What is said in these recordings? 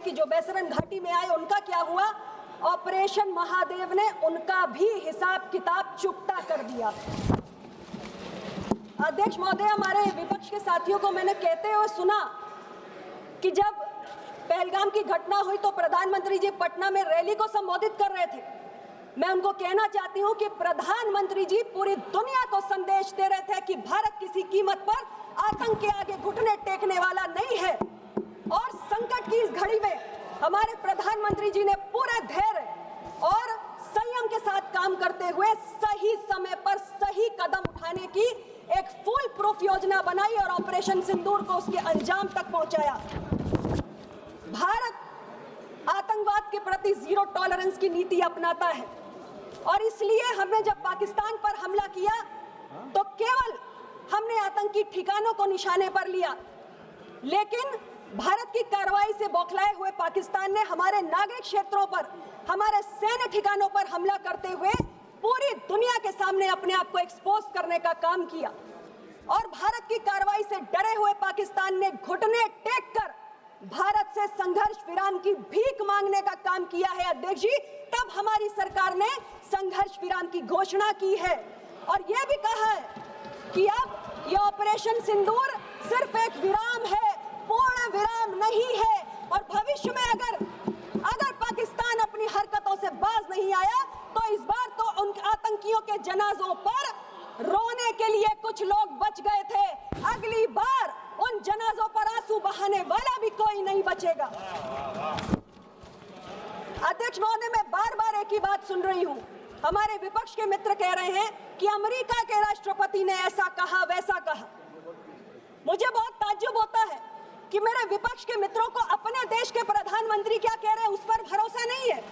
कि जो बेसरन घाटी में आए उनका क्या हुआ। ऑपरेशन महादेव ने उनका भी हिसाब किताब चुकता कर दिया। अध्यक्ष महोदय, हमारे विपक्ष के साथियों को मैंने कहते हुए सुना कि जब पहलगाम की घटना हुई तो प्रधानमंत्री जी पटना में रैली को संबोधित कर रहे थे। मैं उनको कहना चाहती हूं कि प्रधानमंत्री जी पूरी दुनिया को संदेश दे रहे थे कि भारत किसी कीमत पर आतंक के आगे घुटने टेकने वाला नहीं है। और संकट की इस घड़ी में हमारे प्रधानमंत्री जी ने पूरे धैर्य और संयम के साथ काम करते हुए सही समय पर सही कदम उठाने की एक फुल प्रूफ योजना बनाई और ऑपरेशन सिंदूर को उसके अंजाम तक पहुंचाया। भारत आतंकवाद के प्रति जीरो टॉलरेंस की नीति अपनाता है और इसलिए हमने जब पाकिस्तान पर हमला किया तो केवल हमने आतंकी ठिकानों को निशाने पर लिया, लेकिन भारत की कार्रवाई से बौखलाए हुए पाकिस्तान ने हमारे नागरिक क्षेत्रों पर, हमारे सैन्य ठिकानों पर हमला करते हुए पूरी दुनिया के सामने अपने आप को एक्सपोज करने का काम किया। और भारत की कार्रवाई से डरे हुए पाकिस्तान ने घुटने टेक कर भारत से संघर्ष विराम की भीख मांगने का काम किया है। अध्यक्ष जी, तब हमारी सरकार ने संघर्ष विराम की घोषणा की है और यह भी कहा है कि अब यह ऑपरेशन सिंदूर सिर्फ एक विराम है, पूर्ण विराम नहीं है। और भविष्य में अगर पाकिस्तान अपनी हरकतों से बाज नहीं आया तो इस बार तो उन आतंकियों के जनाजों पर रोने के लिए कुछ लोग बच गए थे, अगली बार उन जनाजों पर आंसू बहाने वाला भी कोई नहीं बचेगा। अध्यक्ष महोदय, मैं बार बार एक ही बात सुन रही हूं। हमारे विपक्ष के मित्र कह रहे हैं कि अमेरिका के राष्ट्रपति ने ऐसा कहा वैसा कहा। मुझे बहुत ताज्जुब होता है कि मेरे विपक्ष के मित्रों को अपने देश के प्रधानमंत्री क्या कह रहे हैं उस पर भरोसा नहीं है।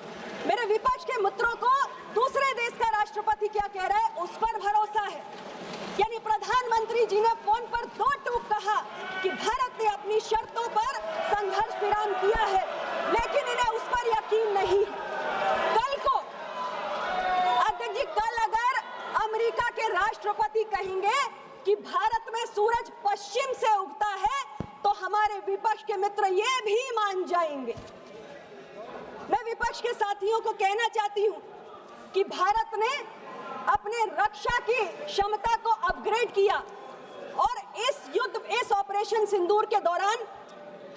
मेरे विपक्ष के मित्रों को दूसरे देश का राष्ट्रपति क्या कह रहा है उस पर भरोसा है। यानी प्रधानमंत्री जी ने फोन पर दो टूक कहा कि भारत ने अपनी शर्तों पर संघर्ष विराम किया है, लेकिन इन्हें उस पर यकीन नहीं है। कल को अध्यक्ष जी, कल अगर अमेरिका के राष्ट्रपति कहेंगे कि भारत में सूरज पश्चिम से उगता है तो हमारे विपक्ष के मित्र ये भी मान जाएंगे। मैं विपक्ष के साथियों को कहना चाहती हूं कि भारत ने अपने रक्षा की क्षमता को अपग्रेड किया और इस ऑपरेशन सिंदूर के दौरान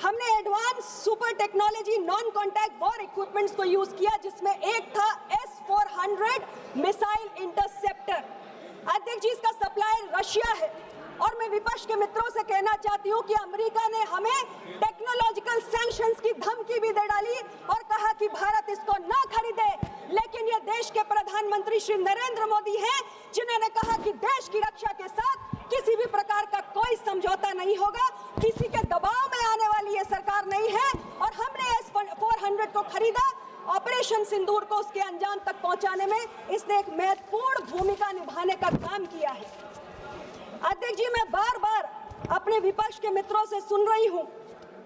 हमने advance super technology non contact war equipments को यूज किया, जिसमें एक था S-400 मिसाइल इंटरसेप्टर। अध्यक्ष जी, इसका सप्लायर रशिया है और मैं विपक्ष के मित्रों से कहना चाहती हूं कि अमेरिका ने हमें टेक्नोलॉजिकल सैंक्शंस की धमकी भी दे डाली और कहा कि भारत इसको ना खरीदे, लेकिन ये देश के प्रधानमंत्री श्री नरेंद्र मोदी हैं जिन्होंने कहा कि देश की रक्षा के साथ किसी भी प्रकार का कोई समझौता नहीं होगा, किसी के दबाव में आने वाली ये सरकार नहीं है। और हमने S-400 को खरीदा। ऑपरेशन सिंदूर को उसके अंजाम तक पहुंचाने में इसने एक महत्वपूर्ण भूमिका निभाने का काम किया है। अध्यक्ष जी, मैं बार बार अपने विपक्ष के मित्रों से सुन रही हूं,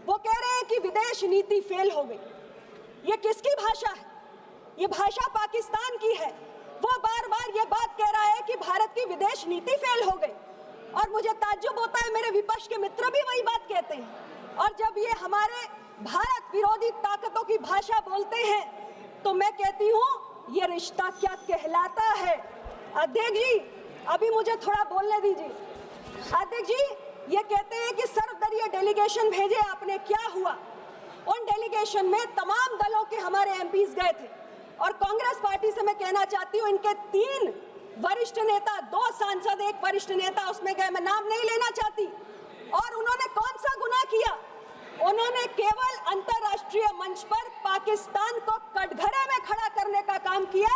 वो कह रहे हैं कि विदेश नीति फेल हो गई। ये किसकी भाषा है? ये भाषा पाकिस्तान की है। वो बार बार ये बात कह रहा है कि भारत की विदेश नीति फेल हो गई और मुझे ताज्जुब होता है, मेरे विपक्ष के मित्र भी वही बात कहते हैं। और जब ये हमारे भारत विरोधी ताकतों की भाषा बोलते हैं तो मैं कहती हूं ये रिश्ता क्या कहलाता है। अध्यक्ष जी, अभी मुझे थोड़ा बोलने दीजिए। अध्यक्ष जी, ये कहते हैं कि सर्वदलीय डेलीगेशन भेजे आपने, क्या हुआ? उन डेलीगेशन में तमाम दलों के हमारे एमपीज गए थे और कांग्रेस पार्टी से मैं कहना चाहती हूँ इनके 3 वरिष्ठ नेता, 2 सांसद, 1 वरिष्ठ नेता उसमें गए, मैं नाम नहीं लेना चाहती। और उन्होंने कौन सा गुनाह किया? उन्होंने केवल अंतर्राष्ट्रीय मंच पर पाकिस्तान को कटघरे में खड़ा करने का काम किया।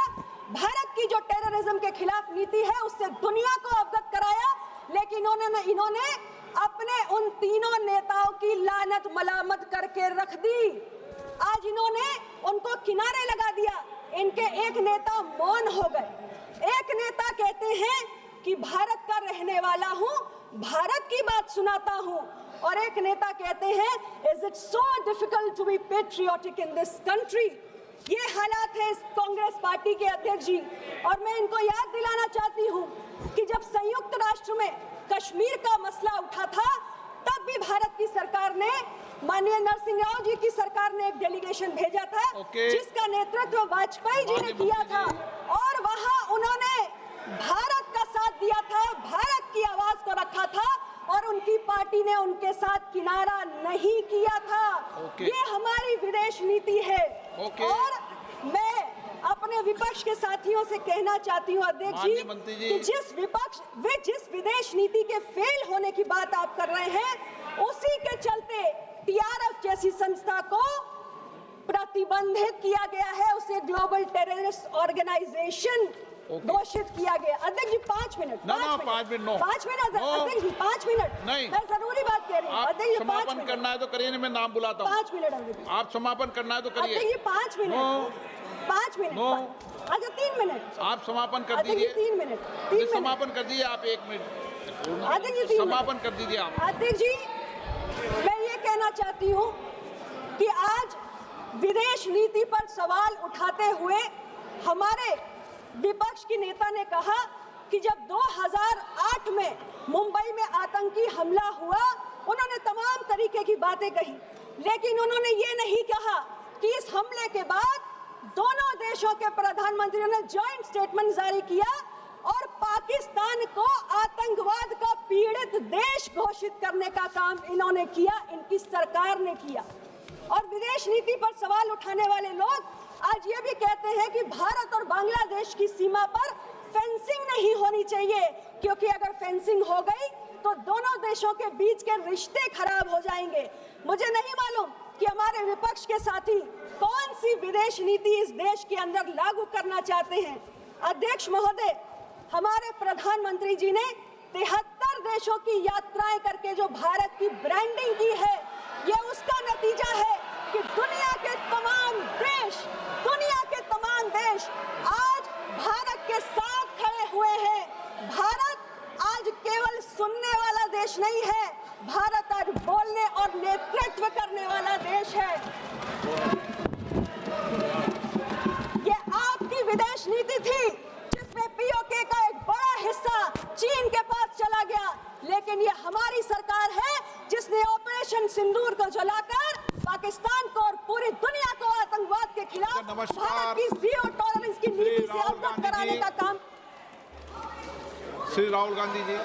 भारत की जो टेररिज्म के खिलाफ नीति है उससे दुनिया को अवगत कराया, लेकिन इन्होंने अपने उन तीनों नेताओं की लानत मलामत करके रख दी। आज इन्होंने उनको किनारे लगा दिया। इनके एक नेता मौन हो गए। एक नेता कहते हैं कि भारत का रहने वाला हूं, भारत की बात सुनाता हूं, और एक नेता कहते हैं is it so difficult to be patriotic in this country. ये हालात है इस कांग्रेस पार्टी के अध्यक्ष जी। और मैं इनको याद दिलाना चाहती हूं कि जब संयुक्त राष्ट्र में कश्मीर का मसला उठा था तब भी भारत की सरकार ने, माननीय नरसिंह राव जी की सरकार ने एक डेलीगेशन भेजा था, जिसका नेतृत्व वाजपेयी जी ने किया था, और वहां उन्होंने भारत का साथ दिया था, भारत की आवाज को रखा था, और उनकी पार्टी ने उनके साथ किनारा नहीं किया था। ये हमारी विदेश नीति है। और मैं अपने विपक्ष के साथियों से कहना चाहती हूँ अध्यक्ष जी कि जिस विदेश नीति के फेल होने की बात आप कर रहे हैं, उसी के चलते टीआरएफ जैसी संस्था को प्रतिबंधित किया गया है, उसे ग्लोबल टेररिस्ट ऑर्गेनाइजेशन घोषित किया गया। अध्यक्ष जी 5 मिनट। 5 मिनट अध्यक्ष जी, 5 मिनट नहीं, मैं जरूरी बात कह रही हूँ। अध्यक्ष जी समापन करना है तो करिए, मैं नाम बुलाता हूँ। 5 मिनट अध्यक्ष, आप समापन करना है तो करिए। अध्यक्ष जी 5 मिनट। 5 मिनट। अच्छा 3 मिनट आप समापन कर दीजिए। 3 मिनट समापन कर दीजिए आप। 1 मिनट अध्यक्ष जी समापन कर दीजिए आप। अध्यक्ष जी मैं ये कहना चाहती हूँ कि आज विदेश नीति पर सवाल उठाते हुए हमारे विपक्ष की नेता ने कहा कि जब 2008 में मुंबई में आतंकी हमला हुआ, उन्होंने तमाम तरीके की बातें कही, लेकिन उन्होंने ये नहीं कहा कि इस हमले के बाद दोनों देशों के प्रधानमंत्रियों ने जॉइंट स्टेटमेंट जारी किया और पाकिस्तान को आतंकवाद का पीड़ित देश घोषित करने का काम इन्होंने किया, इनकी सरकार ने किया। और विदेश नीति पर सवाल उठाने वाले लोग आज ये भी कहते हैं कि भारत और बांग्लादेश की सीमा पर फेंसिंग नहीं होनी चाहिए, क्योंकि अगर फेंसिंग हो गई तो दोनों देशों के बीच के रिश्ते खराब हो जाएंगे। मुझे नहीं मालूम कि हमारे विपक्ष के साथी कौन सी विदेश नीति इस देश के अंदर लागू करना चाहते हैं। अध्यक्ष महोदय, हमारे प्रधानमंत्री जी ने 73 देशों की यात्राएं करके जो भारत की ब्रांडिंग की है, ये उसका नतीजा है कि दुनिया के तमाम देश आज भारत के साथ खड़े हुए हैं। भारत आज केवल सुनने वाला देश नहीं है, भारत आज बोलने और नेतृत्व करने वाला देश है। ये आपकी विदेश नीति थी जिसमें पीओके का एक बड़ा हिस्सा चीन के पास चला गया, लेकिन ये हमारी सरकार है जिसने ऑपरेशन सिंदूर को जलाकर पाकिस्तान को और पूरी दुनिया को आतंकवाद के खिलाफ भारत की जीरो टॉलरेंस की नीति से अवगत कराने का काम। श्री राहुल गांधी जी।